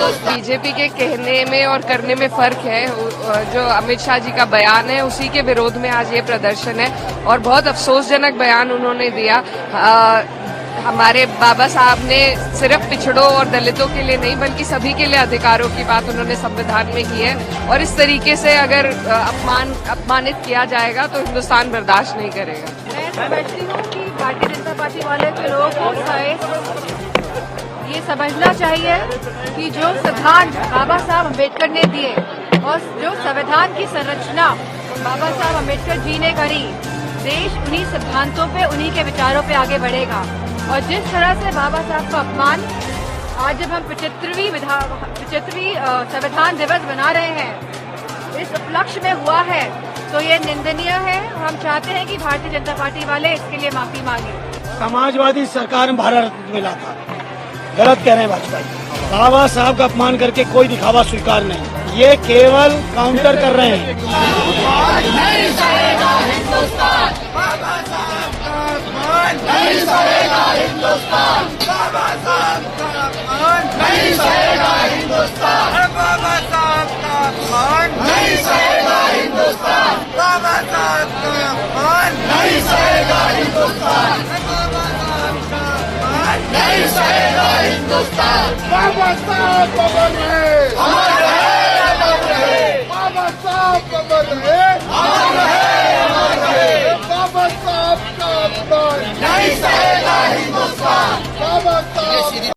BJP के कहने में और करने में फर्क है। जो अमित शाह जी का बयान है उसी के विरोध में आज ये प्रदर्शन है और बहुत अफसोसजनक बयान उन्होंने दिया। हमारे बाबा साहब ने सिर्फ पिछड़ों और दलितों के लिए नहीं बल्कि सभी के लिए अधिकारों की बात उन्होंने संविधान में की है और इस तरीके से अगर अपमानित किया जाएगा तो हिंदुस्तान बर्दाश्त नहीं करेगा। मैं समझती हूँ कि भारतीय जनता पार्टी वाले के लोगों को ये समझना चाहिए कि जो सिद्धांत बाबा साहब अम्बेडकर ने दिए और जो संविधान की संरचना बाबा साहब अम्बेडकर जी ने करी, देश उन्हीं सिद्धांतों पे, उन्हीं के विचारों पे आगे बढ़ेगा। और जिस तरह से बाबा साहब का अपमान आज जब हम 75वीं संविधान दिवस मना रहे हैं इस उपलक्ष्य में हुआ है तो ये निंदनीय है। हम चाहते हैं कि भारतीय जनता पार्टी वाले इसके लिए माफी मांगे। समाजवादी सरकार में भारत रत्न मिला था, गलत कह रहे हैं वाजपेयी। बाबा साहब का अपमान करके कोई दिखावा स्वीकार नहीं, ये केवल काउंटर कर रहे हैं। नहीं सहेगा हिंदुस्तान, बाबा साहब का अपमान नहीं सहेगा हिंदुस्तान, बाबा साहब का अपमान नहीं सहेगा हिंदुस्तान, बाबा साहब का अपमान नहीं सहेगा हिंदुस्तान, बाबा साहब का अपमान नहीं सहेगा हिंदुस्तान, बाबा साहब का अपमान नहीं सहेगा हिंदुस्तान, बाबा साहब को बोल रहे